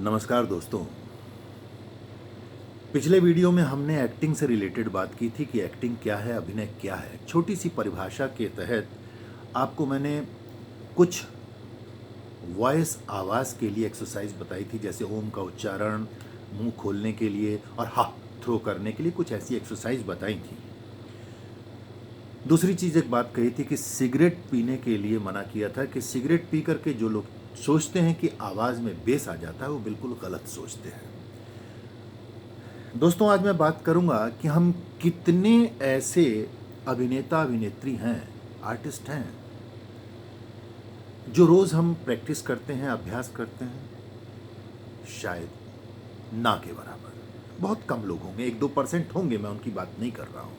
नमस्कार दोस्तों। पिछले वीडियो में हमने एक्टिंग से रिलेटेड बात की थी कि एक्टिंग क्या है, अभिनय क्या है। छोटी सी परिभाषा के तहत आपको मैंने कुछ वॉइस आवाज़ के लिए एक्सरसाइज बताई थी, जैसे ओम का उच्चारण, मुंह खोलने के लिए और हा थ्रो करने के लिए कुछ ऐसी एक्सरसाइज बताई थी। दूसरी चीज़ एक बात कही थी कि सिगरेट पीने के लिए मना किया था कि सिगरेट पी करके जो लोग सोचते हैं कि आवाज़ में बेस आ जाता है वो बिल्कुल गलत सोचते हैं। दोस्तों, आज मैं बात करूंगा कि हम कितने ऐसे अभिनेता अभिनेत्री हैं, आर्टिस्ट हैं, जो रोज हम प्रैक्टिस करते हैं, अभ्यास करते हैं। शायद ना के बराबर, बहुत कम लोग होंगे, 1-2% होंगे, मैं उनकी बात नहीं कर रहा हूं।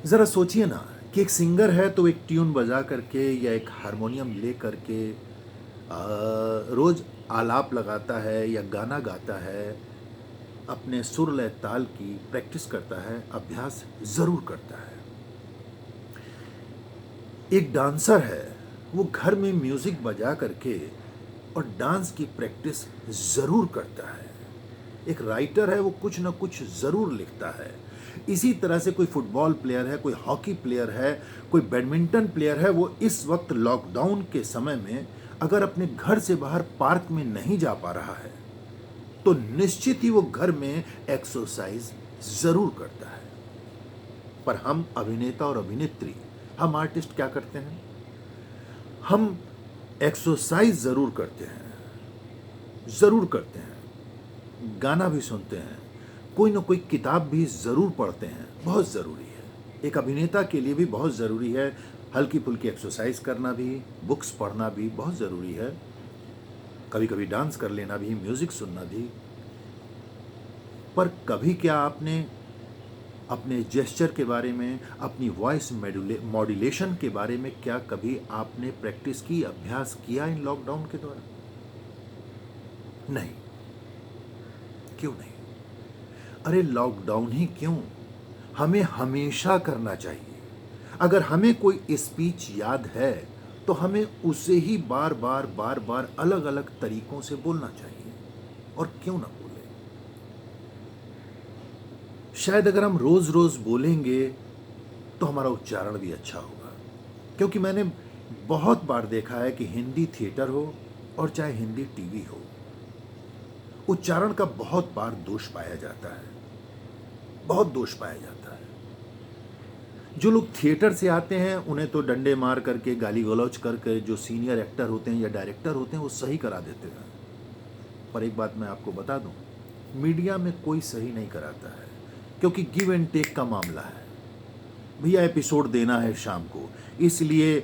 जरा सोचिए ना कि एक सिंगर है तो एक ट्यून बजा करके या एक हारमोनियम ले करके रोज आलाप लगाता है या गाना गाता है, अपने सुर लय ताल की प्रैक्टिस करता है, अभ्यास जरूर करता है। एक डांसर है, वो घर में म्यूजिक बजा करके और डांस की प्रैक्टिस जरूर करता है। एक राइटर है, वो कुछ ना कुछ जरूर लिखता है। इसी तरह से कोई फुटबॉल प्लेयर है, कोई हॉकी प्लेयर है, कोई बैडमिंटन प्लेयर है, वो इस वक्त लॉकडाउन के समय में अगर अपने घर से बाहर पार्क में नहीं जा पा रहा है तो निश्चित ही वो घर में एक्सरसाइज जरूर करता है। पर हम अभिनेता और अभिनेत्री, हम आर्टिस्ट क्या करते हैं? हम एक्सरसाइज जरूर करते हैं, जरूर करते हैं, गाना भी सुनते हैं, कोई ना कोई किताब भी जरूर पढ़ते हैं। बहुत जरूरी है, एक अभिनेता के लिए भी बहुत जरूरी है। हल्की फुल्की एक्सरसाइज करना भी, बुक्स पढ़ना भी बहुत जरूरी है, कभी कभी डांस कर लेना भी, म्यूजिक सुनना भी। पर कभी क्या आपने अपने जेस्चर के बारे में, अपनी वॉइस मॉड्यूलेशन के बारे में क्या कभी आपने प्रैक्टिस की, अभ्यास किया इन लॉकडाउन के दौरान? नहीं। क्यों नहीं? अरे लॉकडाउन ही क्यों, हमें हमेशा करना चाहिए। अगर हमें कोई स्पीच याद है तो हमें उसे ही बार बार बार बार अलग अलग तरीकों से बोलना चाहिए। और क्यों ना बोले, शायद अगर हम रोज रोज बोलेंगे तो हमारा उच्चारण भी अच्छा होगा। क्योंकि मैंने बहुत बार देखा है कि हिंदी थिएटर हो और चाहे हिंदी टीवी हो, उच्चारण का बहुत बार दोष पाया जाता है, बहुत दोष पाया जाता है। जो लोग थिएटर से आते हैं उन्हें तो डंडे मार करके, गाली गलौज करके जो सीनियर एक्टर होते हैं या डायरेक्टर होते हैं वो सही करा देते हैं। पर एक बात मैं आपको बता दूं, मीडिया में कोई सही नहीं कराता है, क्योंकि गिव एंड टेक का मामला है। भैया एपिसोड देना है शाम को, इसलिए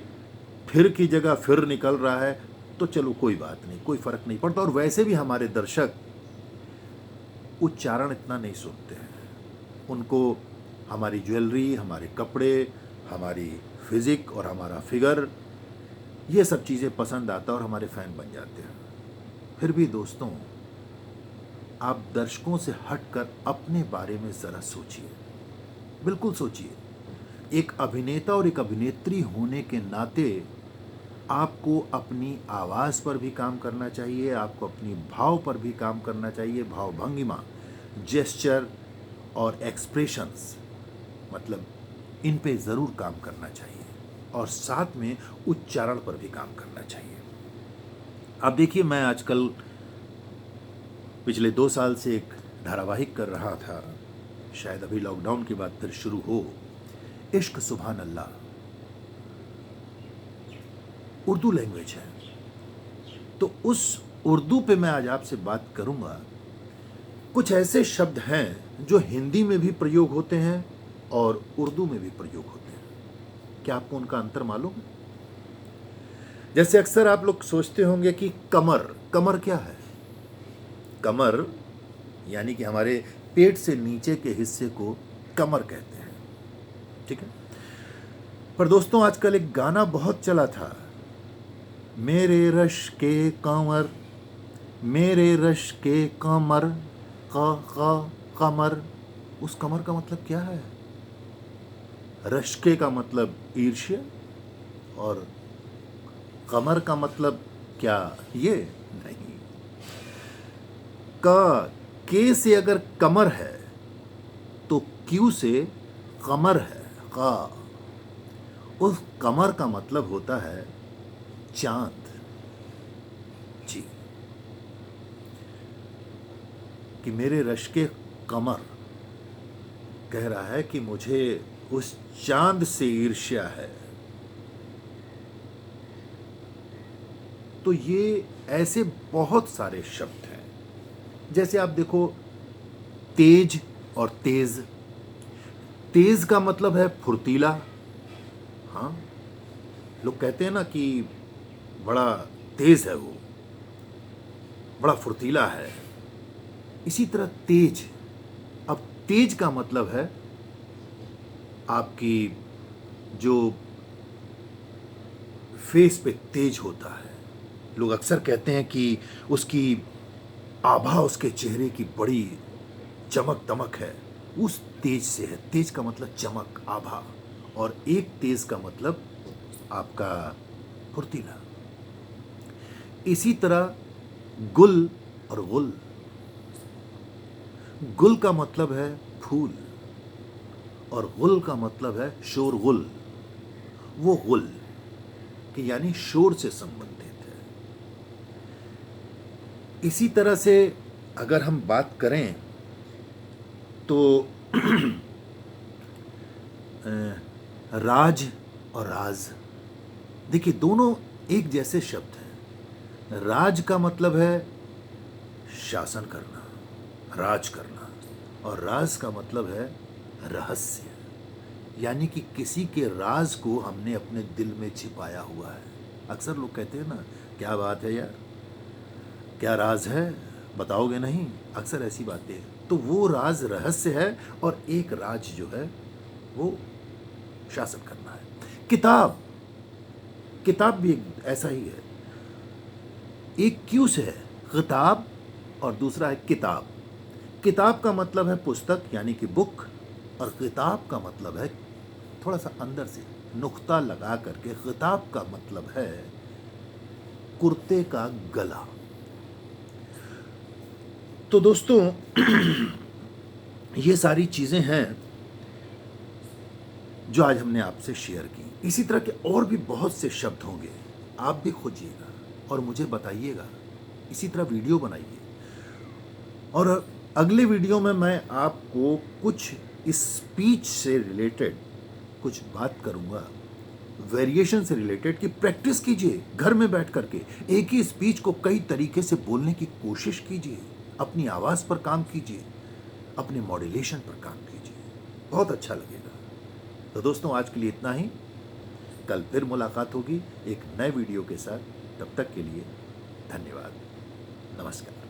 फिर की जगह फिर निकल रहा है, तो चलो कोई बात नहीं, कोई फर्क नहीं पड़ता। और वैसे भी हमारे दर्शक उच्चारण इतना नहीं सुनते हैं, उनको हमारी ज्वेलरी, हमारे कपड़े, हमारी फिजिक और हमारा फिगर, ये सब चीज़ें पसंद आता है और हमारे फैन बन जाते हैं। फिर भी दोस्तों, आप दर्शकों से हटकर अपने बारे में ज़रा सोचिए, बिल्कुल सोचिए। एक अभिनेता और एक अभिनेत्री होने के नाते आपको अपनी आवाज़ पर भी काम करना चाहिए, आपको अपनी भाव पर भी काम करना चाहिए। भाव भंगिमा, जेस्चर और एक्सप्रेशंस, मतलब इन पे ज़रूर काम करना चाहिए और साथ में उच्चारण पर भी काम करना चाहिए। अब देखिए, मैं आजकल पिछले 2 साल से एक धारावाहिक कर रहा था, शायद अभी लॉकडाउन के बाद फिर शुरू हो, इश्क सुभान अल्लाह। उर्दू लैंग्वेज है, तो उस उर्दू पे मैं आज आपसे बात करूंगा। कुछ ऐसे शब्द हैं जो हिंदी में भी प्रयोग होते हैं और उर्दू में भी प्रयोग होते हैं। क्या आपको उनका अंतर मालूम है? जैसे अक्सर आप लोग सोचते होंगे कि कमर, कमर क्या है? कमर यानी कि हमारे पेट से नीचे के हिस्से को कमर कहते हैं, ठीक है। पर दोस्तों, आजकल एक गाना बहुत चला था, मेरे रश के कमर, मेरे रश के कमर, कमर। उस कमर का मतलब क्या है? रश्के का मतलब ईर्ष्या और कमर का मतलब क्या ये? नहीं। के से अगर कमर है तो क्यू से कमर है, का। उस कमर का मतलब होता है चांद। जी, कि मेरे रश के कमर कह रहा है कि मुझे उस चांद से ईर्ष्या है। तो ये ऐसे बहुत सारे शब्द हैं। जैसे आप देखो, तेज और तेज। तेज का मतलब है फुर्तीला। हाँ, लोग कहते हैं ना कि बड़ा तेज है, वो बड़ा फुर्तीला है। इसी तरह तेज। अब तेज का मतलब है आपकी जो फेस पे तेज होता है। लोग अक्सर कहते हैं कि उसकी आभा, उसके चेहरे की बड़ी चमक दमक है, उस तेज से है। तेज का मतलब चमक, आभा। और एक तेज का मतलब आपका फुर्तीला। इसी तरह गुल और गुल। गुल का मतलब है फूल और गुल का मतलब है शोरगुल। वो गुल कि यानी शोर से संबंधित है। इसी तरह से अगर हम बात करें तो राज और राज, देखिए दोनों एक जैसे शब्द हैं। राज का मतलब है शासन करना, राज करना, और राज का मतलब है रहस्य, यानी कि किसी के राज को हमने अपने दिल में छिपाया हुआ है। अक्सर लोग कहते हैं ना, क्या बात है यार, क्या राज है, बताओगे नहीं, अक्सर ऐसी बातें। तो वो राज रहस्य है, और एक राज जो है वो शासन करना है। किताब, किताब भी एक ऐसा ही है। एक क्यू से है किताब और दूसरा है किताब। किताब का मतलब है पुस्तक यानी कि बुक, और किताब का मतलब है, थोड़ा सा अंदर से नुक्ता लगा करके, किताब का मतलब है कुर्ते का गला। तो दोस्तों ये सारी चीजें हैं जो आज हमने आपसे शेयर की। इसी तरह के और भी बहुत से शब्द होंगे, आप भी खोजिएगा और मुझे बताइएगा। इसी तरह वीडियो बनाइए, और अगले वीडियो में मैं आपको कुछ स्पीच से रिलेटेड कुछ बात करूंगा, वेरिएशन से रिलेटेड, कि प्रैक्टिस कीजिए घर में बैठ करके। एक ही स्पीच को कई तरीके से बोलने की कोशिश कीजिए, अपनी आवाज़ पर काम कीजिए, अपने मॉड्यूलेशन पर काम कीजिए, बहुत अच्छा लगेगा। तो दोस्तों आज के लिए इतना ही। कल फिर मुलाकात होगी एक नए वीडियो के साथ। तब तक के लिए धन्यवाद, नमस्कार।